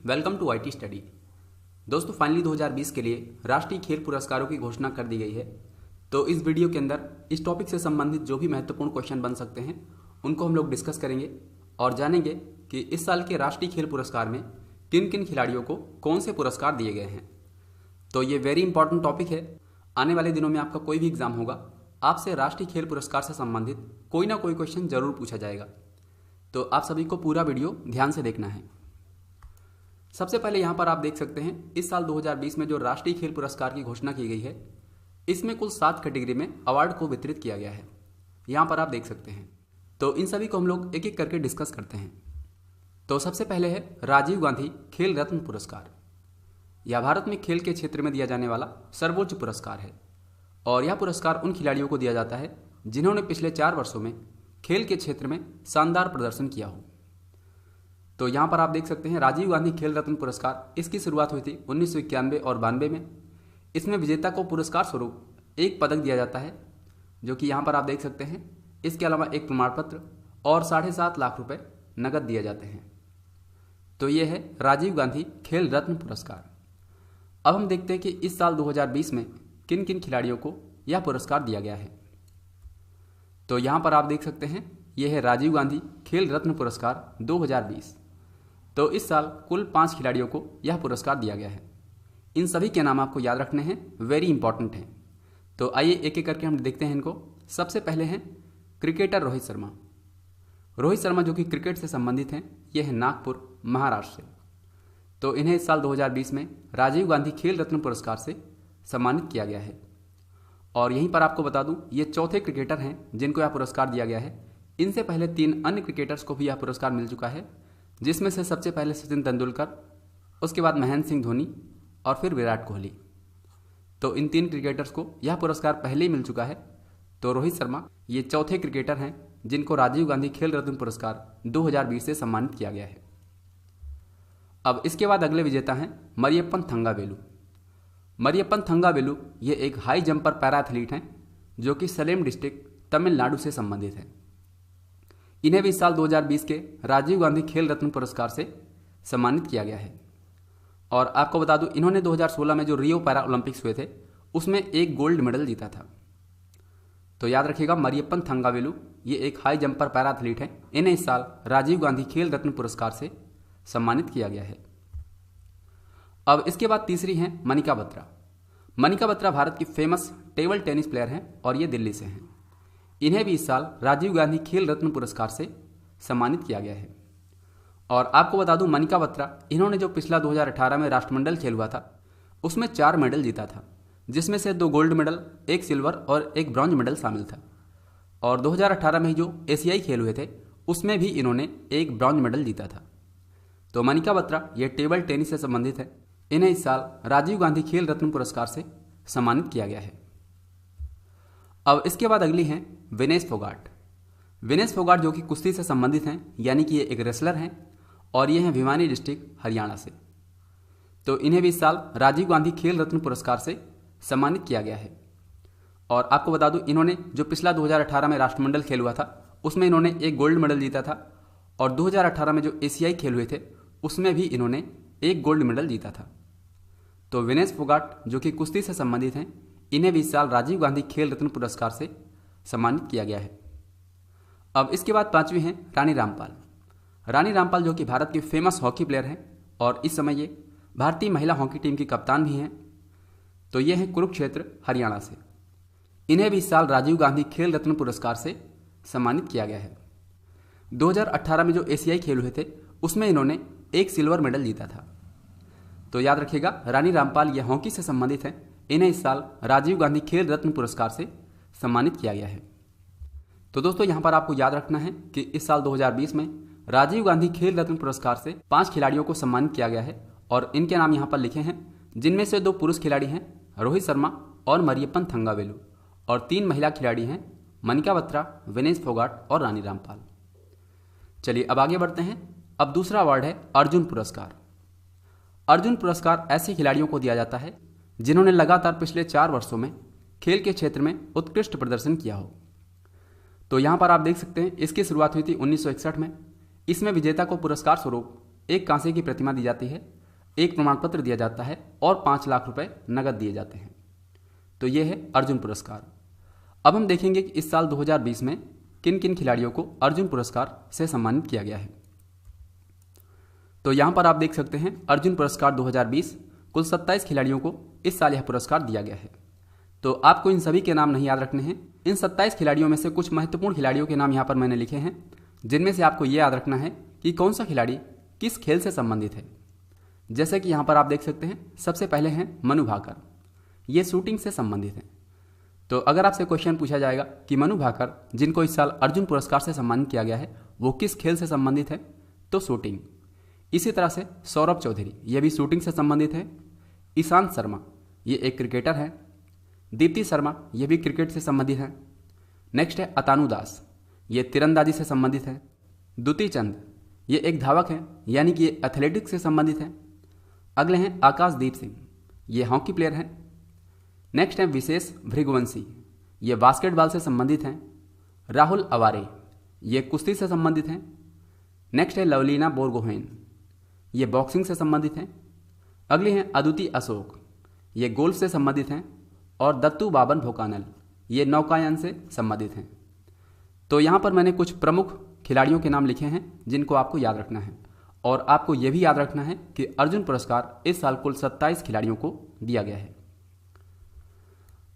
Welcome to IT study. दोस्तों finally 2020 के लिए राष्ट्रीय खेल पुरस्कारों की घोषणा कर दी गई है। तो इस वीडियो के अंदर इस टॉपिक से संबंधित जो भी महत्वपूर्ण क्वेश्चन बन सकते हैं उनको हम लोग डिस्कस करेंगे और जानेंगे कि इस साल के राष्ट्रीय खेल पुरस्कार में किन किन खिलाड़ियों को कौन से पुरस्कार दिए गए हैं। तो ये वेरी इंपॉर्टेंट टॉपिक है। आने वाले दिनों में आपका कोई भी एग्जाम होगा, आपसे राष्ट्रीय खेल पुरस्कार से संबंधित कोई ना कोई क्वेश्चन जरूर पूछा जाएगा। तो आप सभी को पूरा वीडियो ध्यान से देखना है। सबसे पहले यहाँ पर आप देख सकते हैं इस साल 2020 में जो राष्ट्रीय खेल पुरस्कार की घोषणा की गई है, इसमें कुल 7 कैटेगरी में अवार्ड को वितरित किया गया है। यहाँ पर आप देख सकते हैं। तो इन सभी को हम लोग एक एक करके डिस्कस करते हैं। तो सबसे पहले है राजीव गांधी खेल रत्न पुरस्कार। यह भारत में खेल के क्षेत्र में दिया जाने वाला सर्वोच्च पुरस्कार है और यह पुरस्कार उन खिलाड़ियों को दिया जाता है जिन्होंने पिछले 4 वर्षों में खेल के क्षेत्र में शानदार प्रदर्शन किया हो। तो यहाँ पर आप देख सकते हैं राजीव गांधी खेल रत्न पुरस्कार, इसकी शुरुआत हुई थी 1991 और 92 में। इसमें विजेता को पुरस्कार स्वरूप एक पदक दिया जाता है, जो कि यहाँ पर आप देख सकते हैं। इसके अलावा एक प्रमाण पत्र और 7.5 लाख रुपए नकद दिए जाते हैं। तो ये है राजीव गांधी खेल रत्न पुरस्कार। अब हम देखते हैं कि इस साल 2020 में किन किन खिलाड़ियों को यह पुरस्कार दिया गया है। तो यहाँ पर आप देख सकते हैं यह है राजीव गांधी खेल रत्न पुरस्कार 2020। तो इस साल कुल 5 खिलाड़ियों को यह पुरस्कार दिया गया है। इन सभी के नाम आपको याद रखने हैं, वेरी इंपॉर्टेंट हैं। तो आइए एक एक करके हम देखते हैं इनको। सबसे पहले हैं क्रिकेटर रोहित शर्मा। रोहित शर्मा जो कि क्रिकेट से संबंधित हैं, ये है नागपुर महाराष्ट्र से। तो इन्हें इस साल 2020 में राजीव गांधी खेल रत्न पुरस्कार से सम्मानित किया गया है। और यहीं पर आपको बता दूं, ये चौथे क्रिकेटर हैं जिनको यह पुरस्कार दिया गया है। इनसे पहले 3 अन्य क्रिकेटर्स को भी यह पुरस्कार मिल चुका है, जिसमें से सबसे पहले सचिन तेंदुलकर, उसके बाद महेंद्र सिंह धोनी और फिर विराट कोहली। तो इन 3 क्रिकेटर्स को यह पुरस्कार पहले ही मिल चुका है। तो रोहित शर्मा ये चौथे क्रिकेटर हैं जिनको राजीव गांधी खेल रत्न पुरस्कार 2020 से सम्मानित किया गया है। अब इसके बाद अगले विजेता हैं मरियप्पन थंगावेलु। मरियप्पन थंगावेलु ये एक हाई जंपर पैरा एथलीट हैं जो कि सलेम डिस्ट्रिक्ट तमिलनाडु से संबंधित है। इन्हें भी इस साल 2020 के राजीव गांधी खेल रत्न पुरस्कार से सम्मानित किया गया है। और आपको बता दूं, इन्होंने 2016 में जो रियो पैरा ओलंपिक्स हुए थे उसमें एक गोल्ड मेडल जीता था। तो याद रखिएगा, मरियप्पन थंगावेलु ये एक हाई जंपर पैरा एथलीट हैं। इन्हें इस साल राजीव गांधी खेल रत्न पुरस्कार से सम्मानित किया गया है। अब इसके बाद तीसरी हैं मनिका बत्रा। मनिका बत्रा भारत की फेमस टेबल टेनिस प्लेयर हैं और ये दिल्ली से हैं। इन्हें भी इस साल राजीव गांधी खेल रत्न पुरस्कार से सम्मानित किया गया है। और आपको बता दूं, मनिका बत्रा इन्होंने जो पिछला 2018 में राष्ट्रमंडल खेल हुआ था उसमें 4 मेडल जीता था, जिसमें से 2 गोल्ड मेडल, 1 सिल्वर और 1 ब्रॉन्ज मेडल शामिल था। और 2018 में जो एशियाई खेल हुए थे उसमें भी इन्होंने 1 ब्रॉन्ज मेडल जीता था। तो मनिका बत्रा ये टेबल टेनिस से संबंधित है। इन्हें इस साल राजीव गांधी खेल रत्न पुरस्कार से सम्मानित किया गया है। अब इसके बाद अगली हैं विनेश फोगाट। विनेश फोगाट जो कि कुश्ती से संबंधित हैं, यानी कि ये एक रेसलर हैं और ये हैं भिवानी डिस्ट्रिक्ट हरियाणा से। तो इन्हें भी इस साल राजीव गांधी खेल रत्न पुरस्कार से सम्मानित किया गया है। और आपको बता दूं, इन्होंने जो पिछला 2018 में राष्ट्रमंडल खेल हुआ था उसमें इन्होंने 1 गोल्ड मेडल जीता था और 2018 में जो एशियाई खेल हुए थे उसमें भी इन्होंने 1 गोल्ड मेडल जीता था। तो विनेश फोगाट जो कि कुश्ती से संबंधित हैं, इन्हें भी इस साल राजीव गांधी खेल रत्न पुरस्कार से सम्मानित किया गया है। अब इसके बाद 5वीं हैं रानी रामपाल। रानी रामपाल जो कि भारत की फेमस हॉकी प्लेयर हैं और इस समय ये भारतीय महिला हॉकी टीम की कप्तान भी हैं। तो ये हैं कुरुक्षेत्र हरियाणा से। इन्हें भी इस साल राजीव गांधी खेल रत्न पुरस्कार से सम्मानित किया गया है। 2018 में जो एशियाई खेल हुए थे उसमें इन्होंने 1 सिल्वर मेडल जीता था। तो याद रखिएगा, रानी रामपाल ये हॉकी से संबंधित हैं। इन्हें इस साल राजीव गांधी खेल रत्न पुरस्कार से सम्मानित किया गया है। तो दोस्तों यहाँ पर आपको याद रखना है कि इस साल 2020 में राजीव गांधी खेल रत्न पुरस्कार से 5 खिलाड़ियों को सम्मानित किया गया है और इनके नाम यहाँ पर लिखे हैं, जिनमें से 2 पुरुष खिलाड़ी हैं रोहित शर्मा और मरियप्पन थंगावेलु, और 3 महिला खिलाड़ी हैं मनिका बत्रा, विनेश फोगाट और रानी रामपाल। चलिए अब आगे बढ़ते हैं। अब दूसरा अवार्ड है अर्जुन पुरस्कार। अर्जुन पुरस्कार ऐसे खिलाड़ियों को दिया जाता है जिन्होंने लगातार पिछले 4 वर्षों में खेल के क्षेत्र में उत्कृष्ट प्रदर्शन किया हो। तो यहाँ पर आप देख सकते हैं इसकी शुरुआत हुई थी 1961 में। इसमें विजेता को पुरस्कार स्वरूप एक कांसे की प्रतिमा दी जाती है, एक प्रमाण पत्र दिया जाता है और 5 लाख रुपए नगद दिए जाते हैं। तो ये है अर्जुन पुरस्कार। अब हम देखेंगे कि इस साल 2020 में किन किन खिलाड़ियों को अर्जुन पुरस्कार से सम्मानित किया गया है। तो यहां पर आप देख सकते हैं अर्जुन पुरस्कार 2020 कुल 27 खिलाड़ियों को इस साल यह पुरस्कार दिया गया है। तो आपको इन सभी के नाम नहीं याद रखने हैं। इन 27 खिलाड़ियों में से कुछ महत्वपूर्ण खिलाड़ियों के नाम यहाँ पर मैंने लिखे हैं, जिनमें से आपको ये याद रखना है कि कौन सा खिलाड़ी किस खेल से संबंधित है। जैसे कि यहाँ पर आप देख सकते हैं, सबसे पहले हैं मनु भाकर, ये शूटिंग से संबंधित हैं। तो अगर आपसे क्वेश्चन पूछा जाएगा कि मनु भाकर जिनको इस साल अर्जुन पुरस्कार से सम्मानित किया गया है वो किस खेल से संबंधित है, तो शूटिंग। इसी तरह से सौरभ चौधरी, ये भी शूटिंग से संबंधित है। ईशांत शर्मा, ये एक क्रिकेटर है। दीप्ति शर्मा, ये भी क्रिकेट से संबंधित है। नेक्स्ट है अतानु दास, ये तीरंदाजी से संबंधित है। दुती चंद, ये एक धावक है, यानी कि ये एथलेटिक्स से संबंधित है। अगले हैं आकाशदीप सिंह, ये हॉकी प्लेयर हैं। नेक्स्ट है विशेष भृगुवंशी, ये बास्केटबॉल से संबंधित हैं। राहुल अवारे, ये कुश्ती से संबंधित हैं। नेक्स्ट है लवलीना बोरगोहेन, ये बॉक्सिंग से संबंधित हैं। अगले हैं अदिति अशोक, ये गोल्फ से संबंधित हैं। और दत्तू बाबन भोकानल, ये नौकायन से संबंधित हैं। तो यहाँ पर मैंने कुछ प्रमुख खिलाड़ियों के नाम लिखे हैं जिनको आपको याद रखना है। और आपको यह भी याद रखना है कि अर्जुन पुरस्कार इस साल कुल 27 खिलाड़ियों को दिया गया है।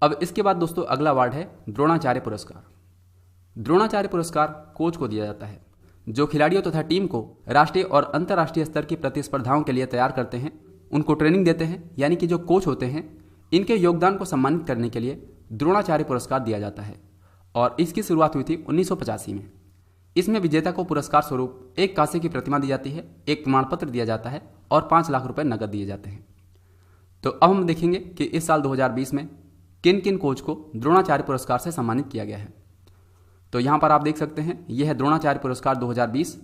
अब इसके बाद दोस्तों अगला अवार्ड है द्रोणाचार्य पुरस्कार। द्रोणाचार्य पुरस्कार कोच को दिया जाता है, जो खिलाड़ियों तथा टीम को राष्ट्रीय और अंतर्राष्ट्रीय स्तर की प्रतिस्पर्धाओं के लिए तैयार करते हैं, उनको ट्रेनिंग देते हैं। यानी कि जो कोच होते हैं, इनके योगदान को सम्मानित करने के लिए द्रोणाचार्य पुरस्कार दिया जाता है। और इसकी शुरुआत हुई थी 1985 में। इसमें विजेता को पुरस्कार स्वरूप एक कांसे की प्रतिमा दी जाती है, एक प्रमाण पत्र दिया जाता है और 5 लाख रुपए नगद दिए जाते हैं। तो अब हम देखेंगे कि इस साल 2020 में किन किन कोच को द्रोणाचार्य पुरस्कार से सम्मानित किया गया है। तो यहाँ पर आप देख सकते हैं, यह है द्रोणाचार्य पुरस्कार 2020।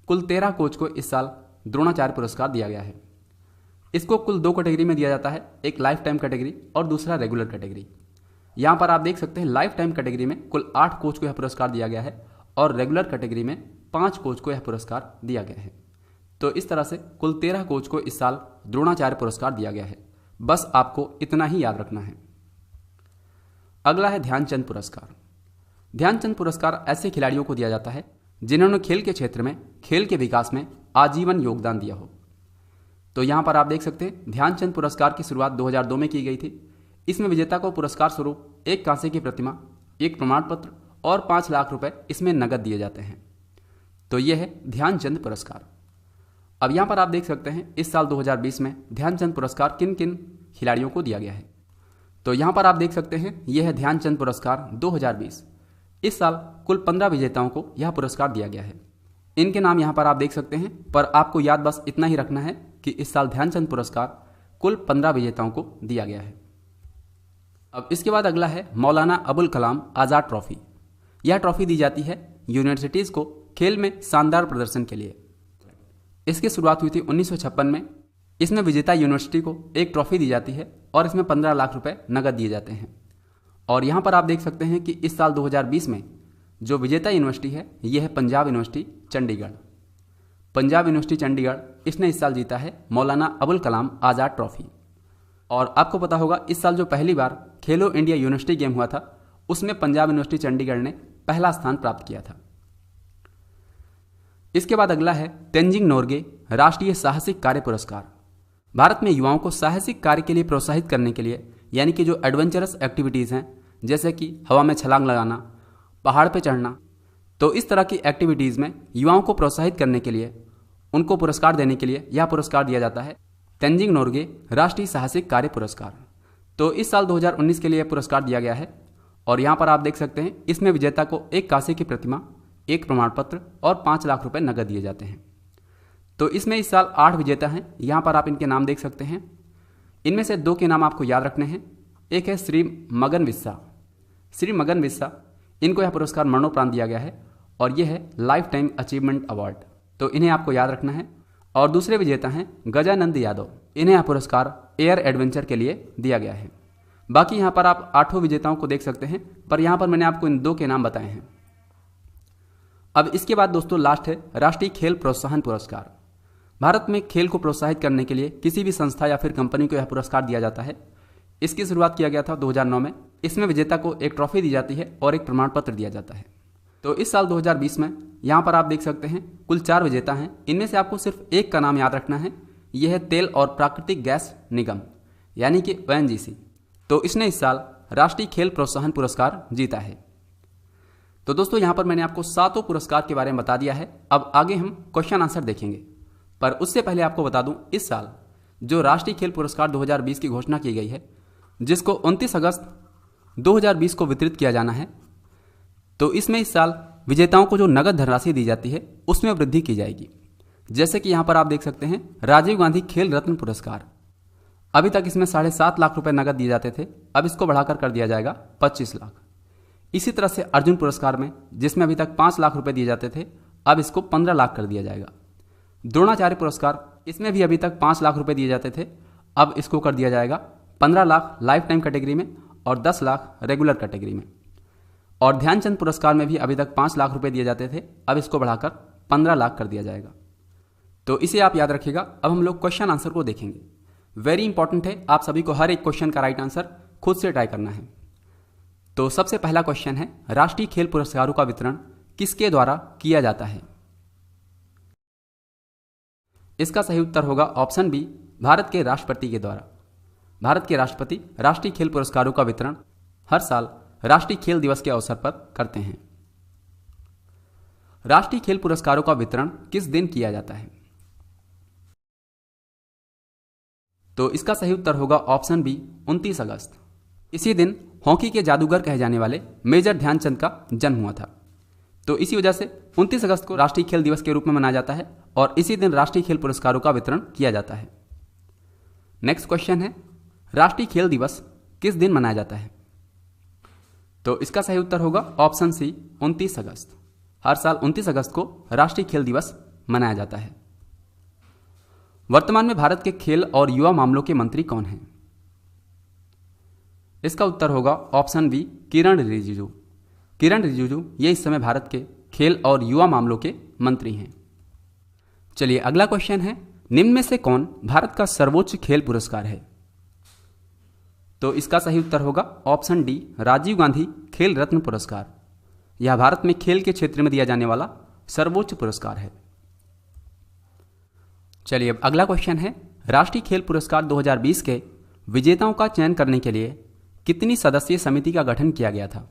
कुल 13 कोच को इस साल द्रोणाचार्य पुरस्कार दिया गया है। इसको कुल 2 कैटेगरी में दिया जाता है, एक लाइफ टाइम कैटेगरी और दूसरा रेगुलर कैटेगरी। यहाँ पर आप देख सकते हैं लाइफ टाइम कैटेगरी में कुल 8 कोच को यह पुरस्कार दिया गया है और रेगुलर कैटेगरी में 5 कोच को यह पुरस्कार दिया गया है। तो इस तरह से कुल 13 कोच को इस साल द्रोणाचार्य पुरस्कार दिया गया है। बस आपको इतना ही याद रखना है। अगला है ध्यानचंद पुरस्कार। ध्यानचंद पुरस्कार ऐसे खिलाड़ियों को दिया जाता है जिन्होंने खेल के क्षेत्र में, खेल के विकास में आजीवन योगदान दिया हो। तो यहाँ पर आप देख सकते हैं ध्यानचंद पुरस्कार की शुरुआत 2002 में की गई थी। इसमें विजेता को पुरस्कार स्वरूप एक कांसे की प्रतिमा, एक प्रमाण पत्र और 5 लाख रुपए इसमें नगद दिए जाते हैं। तो यह है ध्यानचंद पुरस्कार। अब यहाँ पर आप देख सकते हैं इस साल 2020 में ध्यानचंद पुरस्कार किन किन खिलाड़ियों को दिया गया है। तो यहाँ पर आप देख सकते हैं यह है ध्यानचंद पुरस्कार 2020। इस साल कुल 15 विजेताओं को यह पुरस्कार दिया गया है। इनके नाम यहाँ पर आप देख सकते हैं, पर आपको याद बस इतना ही रखना है कि इस साल ध्यानचंद पुरस्कार कुल 15 विजेताओं को दिया गया है। अब इसके बाद अगला है मौलाना अबुल कलाम आज़ाद ट्रॉफी। यह ट्रॉफी दी जाती है यूनिवर्सिटीज़ को खेल में शानदार प्रदर्शन के लिए। इसकी शुरुआत हुई थी 1956 में। इसमें विजेता यूनिवर्सिटी को एक ट्रॉफी दी जाती है और इसमें 15 लाख रुपए नगद दिए जाते हैं। और यहाँ पर आप देख सकते हैं कि इस साल 2020 में जो विजेता यूनिवर्सिटी है यह है पंजाब यूनिवर्सिटी चंडीगढ़। पंजाब यूनिवर्सिटी चंडीगढ़ इसने इस साल जीता है मौलाना अबुल कलाम आज़ाद ट्रॉफी। और आपको पता होगा इस साल जो पहली बार खेलो इंडिया यूनिवर्सिटी गेम हुआ था उसमें पंजाब यूनिवर्सिटी चंडीगढ़ ने पहला स्थान प्राप्त किया था। इसके बाद अगला है तेंजिंग नोरगे राष्ट्रीय साहसिक कार्य पुरस्कार। भारत में युवाओं को साहसिक कार्य के लिए प्रोत्साहित करने के लिए, यानी कि जो एडवेंचरस एक्टिविटीज़ हैं जैसे कि हवा में छलांग लगाना, पहाड़ पर चढ़ना, तो इस तरह की एक्टिविटीज़ में युवाओं को प्रोत्साहित करने के लिए, उनको पुरस्कार देने के लिए यह पुरस्कार दिया जाता है तेंजिंग नोरगे राष्ट्रीय साहसिक कार्य पुरस्कार। तो इस साल 2019 के लिए पुरस्कार दिया गया है। और यहाँ पर आप देख सकते हैं इसमें विजेता को एक कांसे की प्रतिमा, एक प्रमाण पत्र और 5 लाख रुपए नगद दिए जाते हैं। तो इसमें इस साल 8 विजेता हैं। यहाँ पर आप इनके नाम देख सकते हैं। इनमें से 2 के नाम आपको याद रखने हैं। एक है श्री मगन विस्सा। श्री मगन विस्सा, इनको यह पुरस्कार मरणोपरांत दिया गया है और यह है लाइफ टाइम अचीवमेंट अवार्ड। तो इन्हें आपको याद रखना है। और दूसरे विजेता हैं गजानंद यादव। इन्हें यह पुरस्कार एयर एडवेंचर के लिए दिया गया है। बाकी यहाँ पर आप 8 विजेताओं को देख सकते हैं, पर यहाँ पर मैंने आपको इन 2 के नाम बताए हैं। अब इसके बाद दोस्तों लास्ट है राष्ट्रीय खेल प्रोत्साहन पुरस्कार। भारत में खेल को प्रोत्साहित करने के लिए किसी भी संस्था या फिर कंपनी को यह पुरस्कार दिया जाता है। इसकी शुरुआत किया गया था 2009 में। इसमें विजेता को एक ट्रॉफी दी जाती है और एक प्रमाण पत्र दिया जाता है। तो इस साल 2020 में यहाँ पर आप देख सकते हैं कुल 4 विजेता हैं। इनमें से आपको सिर्फ एक का नाम याद रखना है, यह है तेल और प्राकृतिक गैस निगम यानी कि ONGC। तो इसने इस साल राष्ट्रीय खेल प्रोत्साहन पुरस्कार जीता है। तो दोस्तों यहाँ पर मैंने आपको 7 पुरस्कार के बारे में बता दिया है। अब आगे हम क्वेश्चन आंसर देखेंगे, पर उससे पहले आपको बता दूं इस साल जो राष्ट्रीय खेल पुरस्कार 2020 की घोषणा की गई है, जिसको 29 अगस्त 2020 को वितरित किया जाना है। तो इसमें इस साल विजेताओं को जो नगद धनराशि दी जाती है उसमें वृद्धि की जाएगी। जैसे कि यहाँ पर आप देख सकते हैं राजीव गांधी खेल रत्न पुरस्कार, अभी तक इसमें 7.5 लाख रुपए नगद दिए जाते थे, अब इसको बढ़ाकर कर दिया जाएगा 25 लाख। इसी तरह से अर्जुन पुरस्कार में, जिसमें अभी तक 5 लाख रुपए दिए जाते थे, अब इसको 15 लाख कर दिया जाएगा। द्रोणाचार्य पुरस्कार, इसमें भी अभी तक 5 लाख रुपए दिए जाते थे, अब इसको कर दिया जाएगा 15 लाख लाइफ टाइम कैटेगरी में और 10 लाख रेगुलर कैटेगरी में। और ध्यानचंद पुरस्कार में भी अभी तक 5 लाख रुपए दिए जाते थे, अब इसको बढ़ाकर 15 लाख कर दिया जाएगा। तो इसे आप याद रखिएगा। अब हम लोग क्वेश्चन आंसर को देखेंगे। वेरी इंपॉर्टेंट है, आप सभी को हर एक क्वेश्चन का राइट आंसर खुद से ट्राई करना है। तो सबसे पहला क्वेश्चन है, राष्ट्रीय खेल पुरस्कारों का वितरण किसके द्वारा किया जाता है? इसका सही उत्तर होगा ऑप्शन बी, भारत के राष्ट्रपति के द्वारा। भारत के राष्ट्रपति राष्ट्रीय खेल पुरस्कारों का वितरण हर साल राष्ट्रीय खेल दिवस के अवसर पर करते हैं। राष्ट्रीय खेल पुरस्कारों का वितरण किस दिन किया जाता है? तो इसका सही उत्तर होगा ऑप्शन बी, 29 अगस्त। इसी दिन हॉकी के जादूगर कहे जाने वाले मेजर ध्यानचंद का जन्म हुआ था। तो इसी वजह से 29 अगस्त को राष्ट्रीय खेल दिवस के रूप में मनाया जाता है और इसी दिन राष्ट्रीय खेल पुरस्कारों का वितरण किया जाता है। नेक्स्ट क्वेश्चन है, राष्ट्रीय खेल दिवस किस दिन मनाया जाता है? तो इसका सही उत्तर होगा ऑप्शन सी, 29 अगस्त। हर साल 29 अगस्त को राष्ट्रीय खेल दिवस मनाया जाता है। वर्तमान में भारत के खेल और युवा मामलों के मंत्री कौन हैं? इसका उत्तर होगा ऑप्शन बी, किरण रिजिजू। किरण रिजिजू ये इस समय भारत के खेल और युवा मामलों के मंत्री हैं। चलिए अगला क्वेश्चन है, निम्न में से कौन भारत का सर्वोच्च खेल पुरस्कार है? तो इसका सही उत्तर होगा ऑप्शन डी, राजीव गांधी खेल रत्न पुरस्कार। यह भारत में खेल के क्षेत्र में दिया जाने वाला सर्वोच्च पुरस्कार है। चलिए अब अगला क्वेश्चन है, राष्ट्रीय खेल पुरस्कार 2020 के विजेताओं का चयन करने के लिए कितनी सदस्यीय समिति का गठन किया गया था?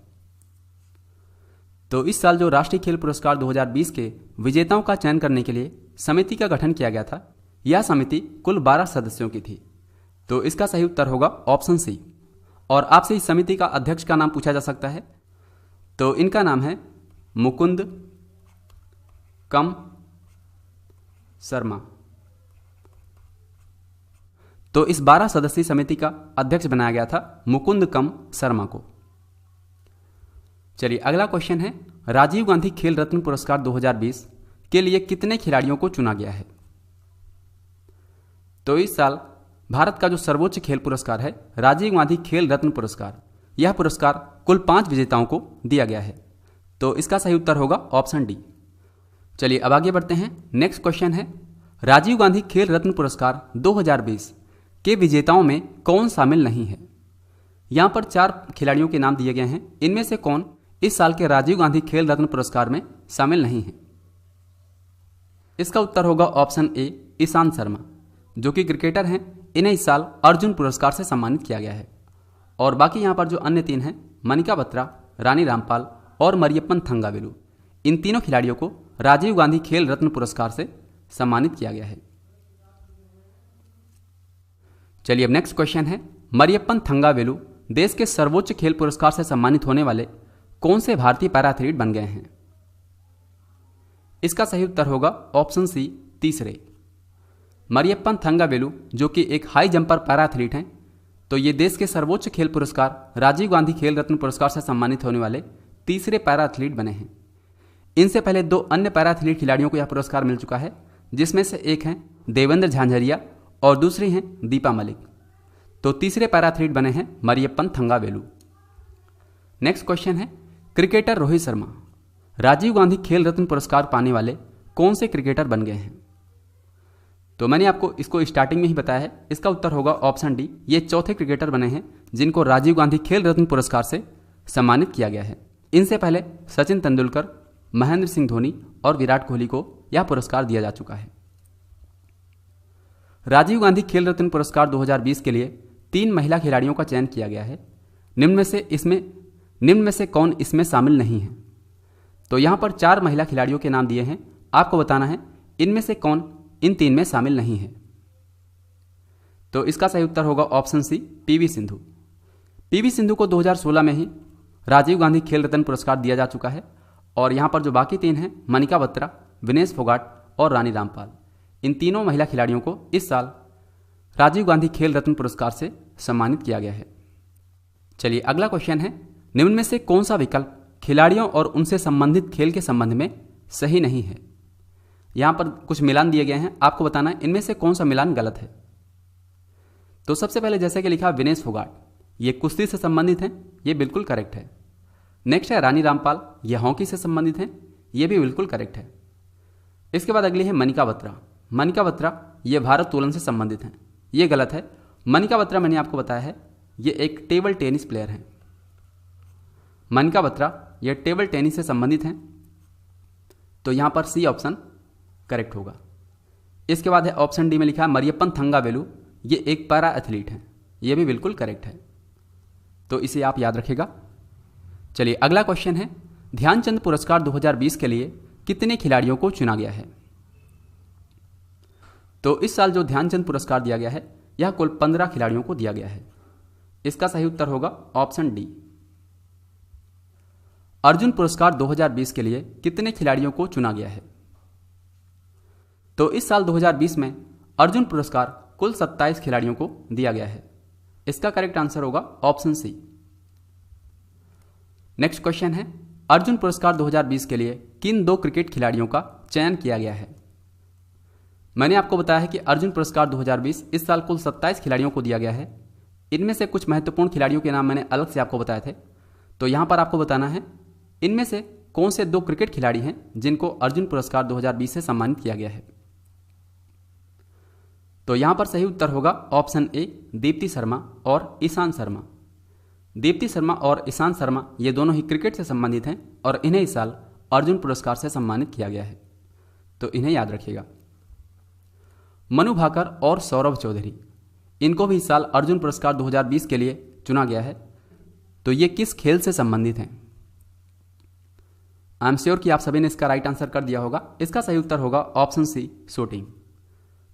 तो इस साल जो राष्ट्रीय खेल पुरस्कार 2020 के विजेताओं का चयन करने के लिए समिति का गठन किया गया था, यह समिति कुल 12 सदस्यों की थी। तो इसका सही उत्तर होगा ऑप्शन सी। और आपसे इस समिति का अध्यक्ष का नाम पूछा जा सकता है, तो इनका नाम है मुकुंद कम शर्मा। तो इस 12 सदस्यीय समिति का अध्यक्ष बनाया गया था मुकुंद कम शर्मा को। चलिए अगला क्वेश्चन है, राजीव गांधी खेल रत्न पुरस्कार 2020 के लिए कितने खिलाड़ियों को चुना गया है? तो इस साल भारत का जो सर्वोच्च खेल पुरस्कार है राजीव गांधी खेल रत्न पुरस्कार, यह पुरस्कार कुल 5 विजेताओं को दिया गया है। तो इसका सही उत्तर होगा ऑप्शन डी। चलिए अब आगे बढ़ते हैं। नेक्स्ट क्वेश्चन है, राजीव गांधी खेल रत्न पुरस्कार 2020 के विजेताओं में कौन शामिल नहीं है? यहां पर 4 खिलाड़ियों के नाम दिए गए हैं, इनमें से कौन इस साल के राजीव गांधी खेल रत्न पुरस्कार में शामिल नहीं है? इसका उत्तर होगा ऑप्शन ए, ईशांत शर्मा, जो कि क्रिकेटर हैं। इन्हें इस साल अर्जुन पुरस्कार से सम्मानित किया गया है। और बाकी यहाँ पर जो अन्य 3 हैं, मनिका बत्रा, रानी रामपाल और मरियप्पन थंगावेलु, इन तीनों खिलाड़ियों को राजीव गांधी खेल रत्न पुरस्कार से सम्मानित किया गया है। चलिए अब नेक्स्ट क्वेश्चन है, मरियप्पन थंगावेलु देश के सर्वोच्च खेल पुरस्कार से सम्मानित होने वाले कौन से भारतीय पैरा एथलीट बन गए हैं? इसका सही उत्तर होगा ऑप्शन सी, तीसरे। मरियप्पन थंगावेलु जो कि एक हाई जंपर पैरा एथलीट हैं, तो ये देश के सर्वोच्च खेल पुरस्कार राजीव गांधी खेल रत्न पुरस्कार से सम्मानित होने वाले तीसरे पैरा एथलीट बने हैं। इनसे पहले 2 अन्य पैरा एथलीट खिलाड़ियों को यह पुरस्कार मिल चुका है, जिसमें से एक हैं देवेंद्र झांझरिया और दूसरी हैं दीपा मलिक। तो तीसरे पैरा एथलीट बने हैं मरियप्पन थंगावेलु। नेक्स्ट क्वेश्चन है, क्रिकेटर रोहित शर्मा राजीव गांधी खेल रत्न पुरस्कार पाने वाले कौन से क्रिकेटर बन गए हैं? तो मैंने आपको इसको स्टार्टिंग में ही बताया है, इसका उत्तर होगा ऑप्शन डी। ये चौथे क्रिकेटर बने हैं जिनको राजीव गांधी खेल रत्न पुरस्कार से सम्मानित किया गया है। इनसे पहले सचिन तेंदुलकर, महेंद्र सिंह धोनी और विराट कोहली को यह पुरस्कार दिया जा चुका है। राजीव गांधी खेल रत्न पुरस्कार 2020 के लिए 3 महिला खिलाड़ियों का चयन किया गया है। निम्न में से कौन इसमें शामिल नहीं है? तो यहां पर 4 महिला खिलाड़ियों के नाम दिए हैं, आपको बताना है इनमें से कौन इन 3 में शामिल नहीं है। तो इसका सही उत्तर होगा option C, PV Sindhu. PV Sindhu को 2016 में ही राजीव गांधी खेल रत्न पुरस्कार दिया जा चुका है। और यहां पर जो बाकी 3 हैं, मनिका बत्रा, विनेश फोगाट और रानी रामपाल, इन तीनों महिला खिलाड़ियों को इस साल राजीव गांधी खेल रत्न पुरस्कार से सम्मानित किया गया है। चलिए अगला क्वेश्चन है, निम्न में से कौन सा विकल्प खिलाड़ियों और उनसे संबंधित खेल के संबंध में सही नहीं है? यहां पर कुछ मिलान दिए गए हैं, आपको बताना है इनमें से कौन सा मिलान गलत है। तो सबसे पहले जैसे कि लिखा विनेश फोगाट, ये कुश्ती से संबंधित हैं, ये बिल्कुल करेक्ट है। नेक्स्ट है रानी रामपाल, ये हॉकी से संबंधित हैं, ये भी बिल्कुल करेक्ट है। इसके बाद अगली है मनिका बत्रा। मनिका बत्रा ये भारोत्तोलन से संबंधित हैं, ये गलत है। मनिका बत्रा मैंने आपको बताया है ये एक टेबल टेनिस प्लेयर हैं। मनिका बत्रा ये टेबल टेनिस से संबंधित हैं, तो यहां पर सी ऑप्शन करेक्ट होगा। इसके बाद है ऑप्शन डी में लिखा है मरियप्पन थंगावेलु, ये एक पैरा एथलीट हैं, ये भी बिल्कुल करेक्ट है, तो इसे आप याद रखिएगा। चलिए अगला क्वेश्चन है, ध्यानचंद पुरस्कार 2020 के लिए कितने खिलाड़ियों को चुना गया है? तो इस साल जो ध्यानचंद पुरस्कार दिया गया है यह कुल 15 खिलाड़ियों को दिया गया है। इसका सही उत्तर होगा ऑप्शन डी। अर्जुन पुरस्कार 2020 के लिए कितने खिलाड़ियों को चुना गया है? तो इस साल 2020 में अर्जुन पुरस्कार कुल 27 खिलाड़ियों को दिया गया है। इसका करेक्ट आंसर होगा ऑप्शन सी। नेक्स्ट क्वेश्चन है, अर्जुन पुरस्कार 2020 के लिए किन 2 क्रिकेट खिलाड़ियों का चयन किया गया है? मैंने आपको बताया है कि अर्जुन पुरस्कार 2020 इस साल कुल 27 खिलाड़ियों को दिया गया है। इनमें से कुछ महत्वपूर्ण खिलाड़ियों के नाम मैंने अलग से आपको बताए थे, तो यहां पर आपको बताना है इनमें से कौन से 2 क्रिकेट खिलाड़ी हैं जिनको अर्जुन पुरस्कार 2020 से सम्मानित किया गया है। तो यहां पर सही उत्तर होगा ऑप्शन ए, दीप्ति शर्मा और ईशांत शर्मा। दीप्ति शर्मा और ईशांत शर्मा ये दोनों ही क्रिकेट से संबंधित हैं और इन्हें इस साल अर्जुन पुरस्कार से सम्मानित किया गया है, तो इन्हें याद रखिएगा। मनु भाकर और सौरभ चौधरी, इनको भी इस साल अर्जुन पुरस्कार 2020 के लिए चुना गया है, तो ये किस खेल से संबंधित हैं? आई एम श्योर कि आप सभी ने इसका राइट आंसर कर दिया होगा। इसका सही उत्तर होगा ऑप्शन सी, शूटिंग।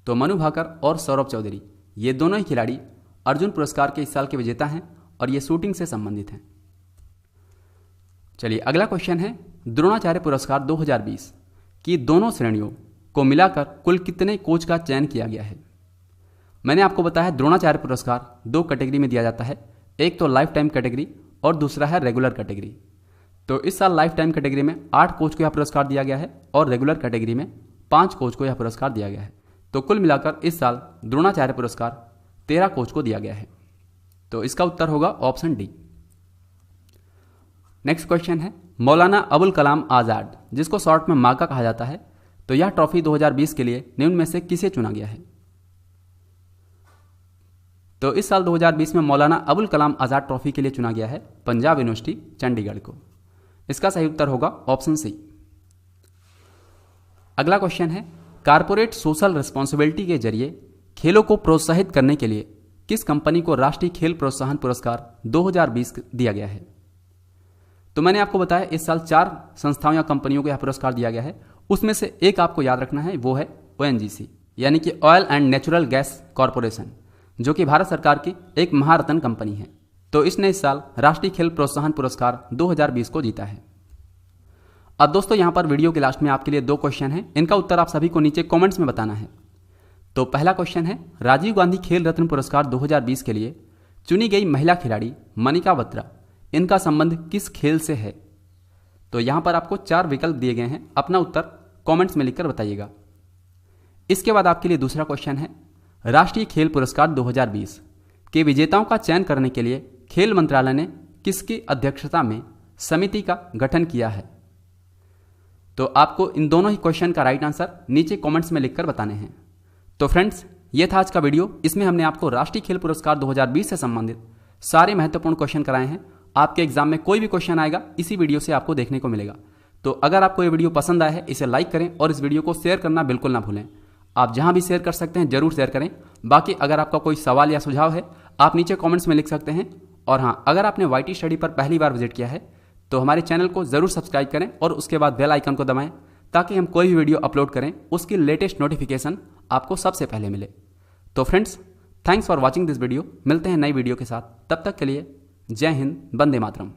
तो मनु भाकर और सौरभ चौधरी ये दोनों ही खिलाड़ी अर्जुन पुरस्कार के इस साल के विजेता हैं और ये शूटिंग से संबंधित हैं। चलिए अगला क्वेश्चन है, द्रोणाचार्य पुरस्कार 2020 की दोनों श्रेणियों को मिलाकर कुल कितने कोच का चयन किया गया है? मैंने आपको बताया है द्रोणाचार्य पुरस्कार 2 कैटेगरी में दिया जाता है, एक तो लाइफ टाइम कैटेगरी और दूसरा है रेगुलर कैटेगरी। तो इस साल लाइफ टाइम कैटेगरी में 8 कोच को यह पुरस्कार दिया गया है और रेगुलर कैटेगरी में 5 कोच को यह पुरस्कार दिया गया है। तो कुल मिलाकर इस साल द्रोणाचार्य पुरस्कार 13 कोच को दिया गया है, तो इसका उत्तर होगा ऑप्शन डी। नेक्स्ट क्वेश्चन है, मौलाना अबुल कलाम आजाद, जिसको शॉर्ट में माका कहा जाता है, तो यह ट्रॉफी 2020 के लिए निम्न में से किसे चुना गया है? तो इस साल 2020 में मौलाना अबुल कलाम आजाद ट्रॉफी के लिए चुना गया है पंजाब यूनिवर्सिटी चंडीगढ़ को। इसका सही उत्तर होगा ऑप्शन सी। अगला क्वेश्चन है, कारपोरेट सोशल रिस्पॉन्सिबिलिटी के जरिए खेलों को प्रोत्साहित करने के लिए किस कंपनी को राष्ट्रीय खेल प्रोत्साहन पुरस्कार 2020 दिया गया है? तो मैंने आपको बताया इस साल 4 संस्थाओं या कंपनियों को यह पुरस्कार दिया गया है, उसमें से एक आपको याद रखना है, वो है ONGC यानी कि oil and natural gas corporation, जो कि भारत सरकार की एक महारत्न कंपनी है। तो इसने इस साल राष्ट्रीय खेल प्रोत्साहन पुरस्कार 2020 को जीता है। अब दोस्तों यहां पर वीडियो के लास्ट में आपके लिए 2 क्वेश्चन हैं, इनका उत्तर आप सभी को नीचे कमेंट्स में बताना है। तो पहला क्वेश्चन है, राजीव गांधी खेल रत्न पुरस्कार 2020 के लिए चुनी गई महिला खिलाड़ी मनिका बत्रा, इनका संबंध किस खेल से है? तो यहां पर आपको 4 विकल्प दिए गए हैं, अपना उत्तर कमेंट्स में लिखकर बताइएगा। इसके बाद आपके लिए दूसरा क्वेश्चन है, राष्ट्रीय खेल पुरस्कार 2020 के विजेताओं का चयन करने के लिए खेल मंत्रालय ने किसकी अध्यक्षता में समिति का गठन किया है? तो आपको इन दोनों ही क्वेश्चन का राइट आंसर नीचे कमेंट्स में लिखकर बताने हैं। तो फ्रेंड्स, ये था आज का वीडियो। इसमें हमने आपको राष्ट्रीय खेल पुरस्कार 2020 से संबंधित सारे महत्वपूर्ण क्वेश्चन कराए हैं। आपके एग्जाम में कोई भी क्वेश्चन आएगा इसी वीडियो से आपको देखने को मिलेगा। तो अगर आपको ये वीडियो पसंद आया है, इसे लाइक करें और इस वीडियो को शेयर करना बिल्कुल ना भूलें। आप जहां भी शेयर कर सकते हैं जरूर शेयर करें। बाकी अगर आपका कोई सवाल या सुझाव है आप नीचे कमेंट्स में लिख सकते हैं। और हाँ, अगर आपने YT स्टडी पर पहली बार विजिट किया है तो हमारे चैनल को जरूर सब्सक्राइब करें और उसके बाद बेल आइकन को दबाएं, ताकि हम कोई भी वीडियो अपलोड करें उसकी लेटेस्ट नोटिफिकेशन आपको सबसे पहले मिले। तो friends, thanks for watching this video. मिलते हैं नई वीडियो के साथ, तब तक के लिए जय हिंद, वंदे मातरम।